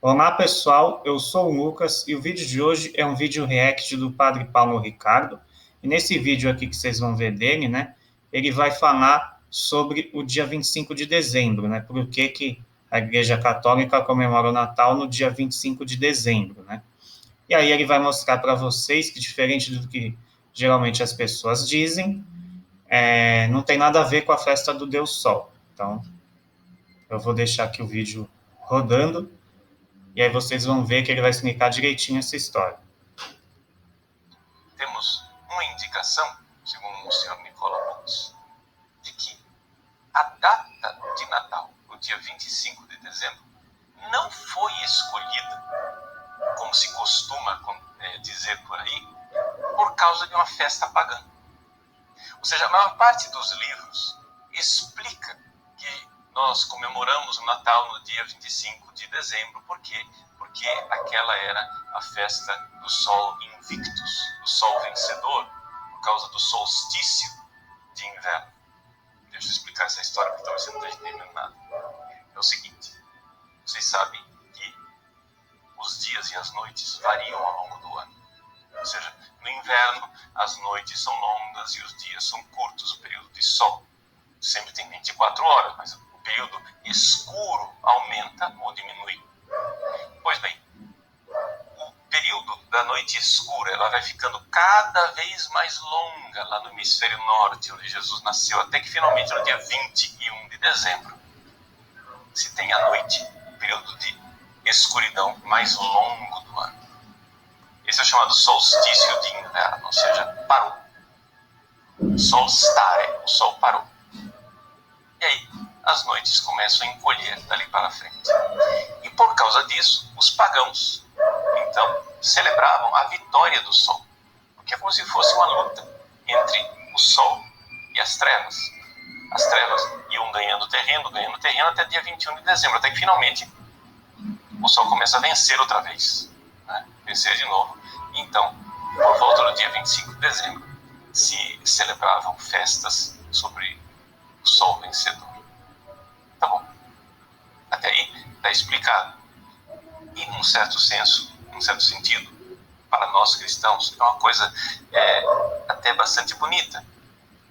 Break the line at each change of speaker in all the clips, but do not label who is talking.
Olá pessoal, eu sou o Lucas e o vídeo de hoje é um vídeo react do Padre Paulo Ricardo. E nesse vídeo aqui que vocês vão ver dele, ele vai falar sobre o dia 25 de dezembro, por que a Igreja Católica comemora o Natal no dia 25 de dezembro, E aí ele vai mostrar para vocês que, diferente do que geralmente as pessoas dizem, não tem nada a ver com a festa do Deus Sol. Então, eu vou deixar aqui o vídeo rodando. E aí vocês vão ver que ele vai explicar direitinho essa história.
Temos uma indicação, segundo o Sr. Nicola Bunz, de que a data de Natal, o dia 25 de dezembro, não foi escolhida, como se costuma dizer por aí, por causa de uma festa pagã. Ou seja, a maior parte dos livros explica que nós comemoramos o Natal no dia 25 de dezembro. Por quê? Porque aquela era a festa do Sol Invictus, do Sol Vencedor, por causa do solstício de inverno. Deixa eu explicar essa história, porque talvez você não esteja entendendo nada. É o seguinte, vocês sabem que os dias e as noites variam ao longo do ano. Ou seja, no inverno as noites são longas e os dias são curtos, o período de sol sempre tem 24 horas, mas o período escuro aumenta ou diminui. Pois bem, o período da noite escura ela vai ficando cada vez mais longa lá no hemisfério norte, onde Jesus nasceu, até que finalmente no dia 21 de dezembro se tem a noite, o período de escuridão mais longo do ano. Esse é o chamado solstício de inverno, ou seja, parou. Solstare, o sol parou. E aí, as noites começam a encolher dali para frente. E por causa disso, os pagãos, então, celebravam a vitória do sol. Porque é como se fosse uma luta entre o sol e as trevas. As trevas iam ganhando terreno até dia 21 de dezembro, até que finalmente o sol começa a vencer outra vez. Vencer de novo. Então, por volta do dia 25 de dezembro, se celebravam festas sobre o sol vencedor. Tá bom? Até aí está explicado. E num certo sentido, para nós cristãos, é uma coisa até bastante bonita.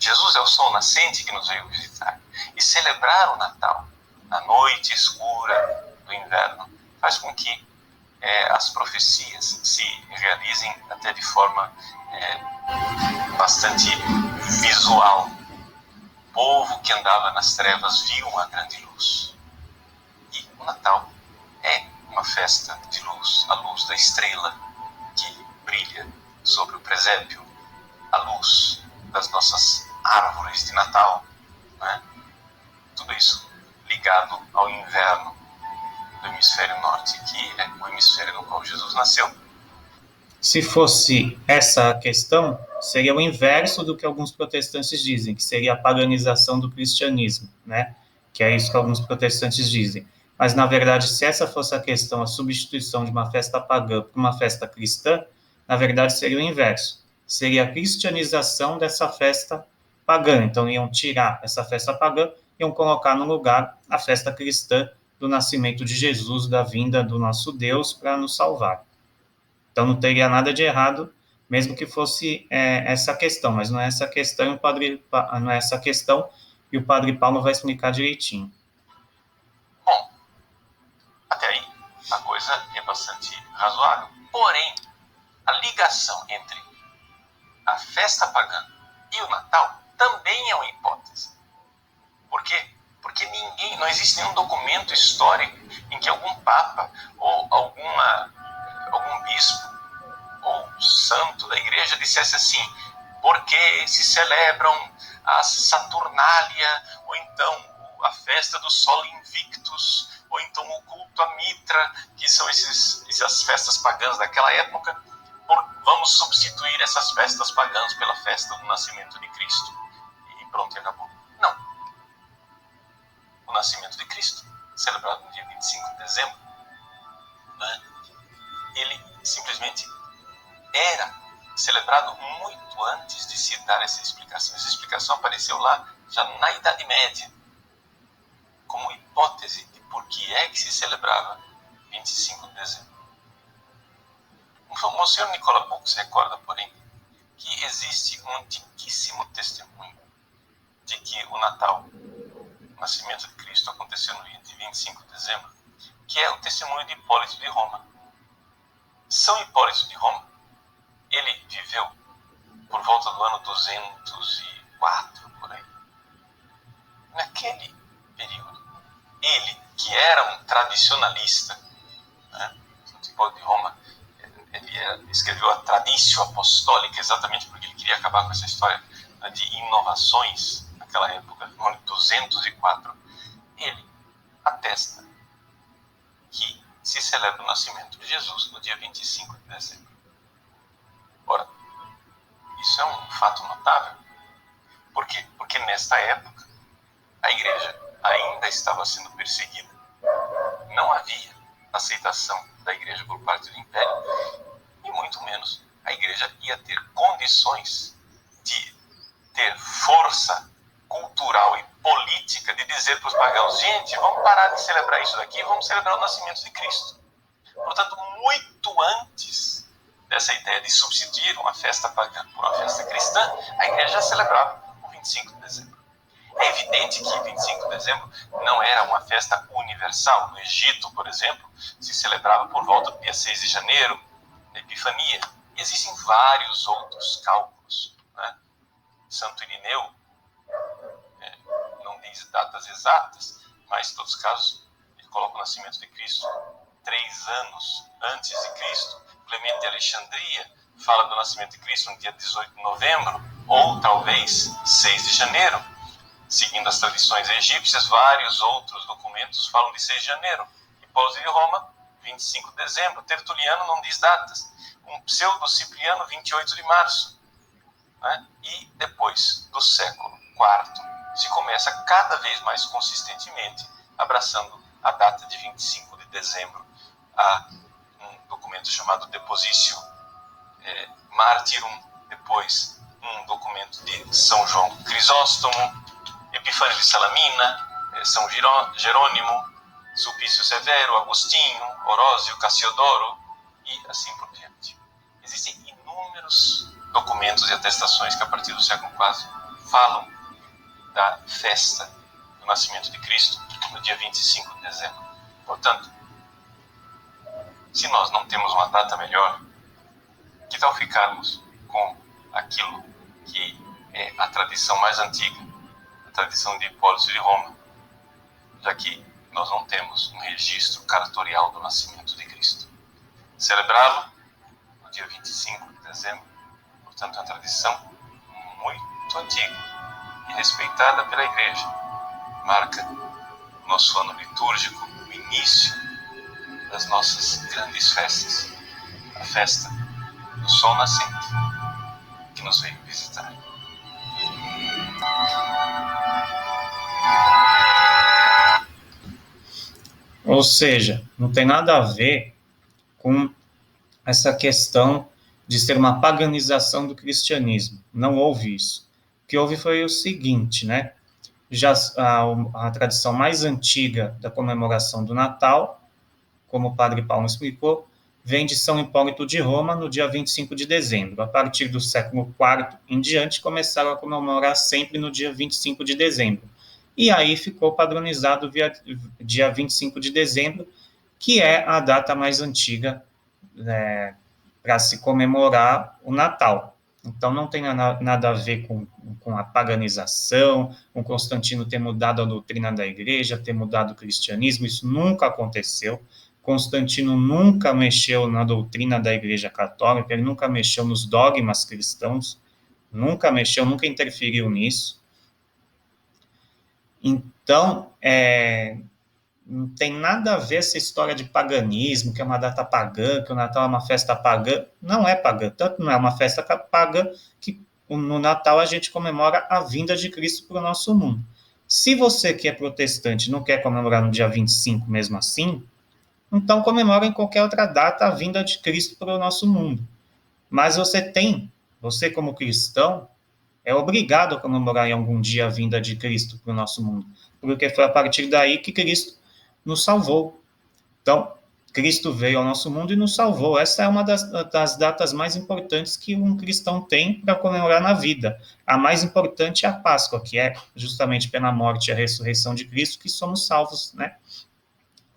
Jesus é o sol nascente que nos veio visitar. E celebrar o Natal, a noite escura do inverno, faz com que as profecias se realizem até de forma bastante visual. O povo que andava nas trevas viu uma grande luz. E o Natal é uma festa de luz, a luz da estrela que brilha sobre o presépio, a luz das nossas árvores de Natal, Tudo isso ligado ao inverno do hemisfério norte, que é o hemisfério no qual Jesus nasceu.
Se fosse essa a questão, seria o inverso do que alguns protestantes dizem, que seria a paganização do cristianismo, Que é isso que alguns protestantes dizem. Mas, na verdade, se essa fosse a questão, a substituição de uma festa pagã por uma festa cristã, na verdade seria o inverso. Seria a cristianização dessa festa pagã. Então, iam tirar essa festa pagã e iam colocar no lugar a festa cristã do nascimento de Jesus, da vinda do nosso Deus para nos salvar. Então, não teria nada de errado, mesmo que fosse essa questão, mas não é essa questão, não é essa questão, e o Padre Paulo vai explicar direitinho.
Bom, até aí a coisa é bastante razoável. Porém, a ligação entre a festa pagã e o Natal também é uma hipótese. Por quê? Porque não existe nenhum documento histórico em que algum papa ou algum bispo ou santo da igreja dissesse assim: porque se celebram a Saturnália, ou então a festa do Sol Invictus, ou então o culto a Mitra, que são essas festas pagãs daquela época, vamos substituir essas festas pagãs pela festa do nascimento de Cristo. E pronto, e acabou. Não. O nascimento de Cristo, celebrado no dia 25 de dezembro, ele simplesmente era celebrado muito antes de se dar essa explicação. Essa explicação apareceu lá já na Idade Média, como hipótese de por que é que se celebrava 25 dezembro. O Monsenhor Nicola Bux recorda, porém, que existe um antiquíssimo testemunho de que o Natal, o nascimento de Cristo, aconteceu no dia de 25 de dezembro, que é o testemunho de Hipólito de Roma. São Hipólito de Roma, ele viveu por volta do ano 204, por aí. Naquele período, ele, que era um tradicionalista, né, Hipólito de Roma, ele escreveu a Traditio Apostólica exatamente porque ele queria acabar com essa história, né, de inovações naquela época, no ano 204. Ele atesta que se celebra o nascimento de Jesus no dia 25 de dezembro. Ora, isso é um fato notável. Por quê? Porque nesta época, a igreja ainda estava sendo perseguida. Não havia aceitação da igreja por parte do império, e muito menos a igreja ia ter condições de ter força cultural e política de dizer para os pagãos: gente, vamos parar de celebrar isso daqui, vamos celebrar o nascimento de Cristo. Portanto, muito antes dessa ideia de substituir uma festa pagã por uma festa cristã, a igreja já celebrava o 25 de dezembro. É evidente que 25 de dezembro não era uma festa universal. No Egito, por exemplo, se celebrava por volta do dia 6 de janeiro, a Epifania. Existem vários outros cálculos, né? Santo Irineu não diz datas exatas, mas em todos os casos ele coloca o nascimento de Cristo 3 anos antes de Cristo. Clemente de Alexandria fala do nascimento de Cristo no dia 18 de novembro, ou talvez 6 de janeiro. Seguindo as tradições egípcias, vários outros documentos falam de 6 de janeiro. Hipólito de Roma, 25 de dezembro. Tertuliano não diz datas. Um pseudo-cipriano, 28 de março. Né? E depois do século IV, se começa cada vez mais consistentemente abraçando a data de 25 de dezembro. Há um documento chamado Depositio Martyrum, depois um documento de São João Crisóstomo, Epifânio de Salamina, São Jerônimo, Sulpício Severo, Agostinho, Orósio, Cassiodoro e assim por diante. Existem inúmeros documentos e atestações que a partir do século IV falam da festa do nascimento de Cristo no dia 25 de dezembro. Portanto, se nós não temos uma data melhor, que tal ficarmos com aquilo que é a tradição mais antiga, a tradição de Hipólito de Roma, já que nós não temos um registro cartorial do nascimento de Cristo. Celebrá-lo no dia 25 de dezembro, portanto, é uma tradição muito antiga e respeitada pela Igreja. Marca o nosso ano litúrgico, o início das nossas grandes festas, a festa do Sol Nascente, que nos veio visitar.
Ou seja, não tem nada a ver com essa questão de ser uma paganização do cristianismo. Não houve isso. O que houve foi o seguinte, né? Já a tradição mais antiga da comemoração do Natal, como o padre Paulo explicou, vem de São Hipólito de Roma no dia 25 de dezembro. A partir do século IV em diante, começaram a comemorar sempre no dia 25 de dezembro. E aí ficou padronizado via dia 25 de dezembro, que é a data mais antiga para se comemorar o Natal. Então, não tem nada a ver com a paganização, com Constantino ter mudado a doutrina da igreja, ter mudado o cristianismo, isso nunca aconteceu. Constantino nunca mexeu na doutrina da igreja católica, ele nunca mexeu nos dogmas cristãos, nunca mexeu, nunca interferiu nisso. Então, não tem nada a ver essa história de paganismo, que é uma data pagã, que o Natal é uma festa pagã. Não é pagã, tanto não é uma festa pagã que no Natal a gente comemora a vinda de Cristo para o nosso mundo. Se você que é protestante não quer comemorar no dia 25 mesmo assim, então comemora em qualquer outra data a vinda de Cristo para o nosso mundo. Mas você como cristão, é obrigado a comemorar em algum dia a vinda de Cristo para o nosso mundo, porque foi a partir daí que Cristo nos salvou. Então, Cristo veio ao nosso mundo e nos salvou. Essa é uma das datas mais importantes que um cristão tem para comemorar na vida. A mais importante é a Páscoa, que é justamente pela morte e a ressurreição de Cristo que somos salvos, né?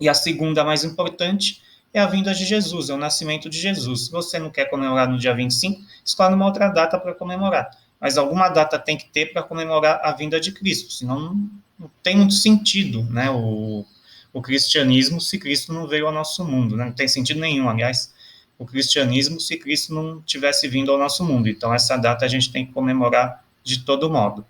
E a segunda mais importante é a vinda de Jesus, é o nascimento de Jesus. Se você não quer comemorar no dia 25, escolhe uma outra data para comemorar. Mas alguma data tem que ter para comemorar a vinda de Cristo, senão não tem muito sentido, né, o cristianismo se Cristo não veio ao nosso mundo, né? Não tem sentido nenhum, aliás, o cristianismo se Cristo não tivesse vindo ao nosso mundo. Então, essa data a gente tem que comemorar de todo modo.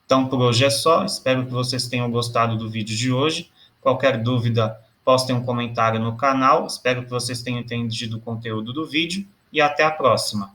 Então, por hoje é só. Espero que vocês tenham gostado do vídeo de hoje. Qualquer dúvida, postem um comentário no canal. Espero que vocês tenham entendido o conteúdo do vídeo e até a próxima.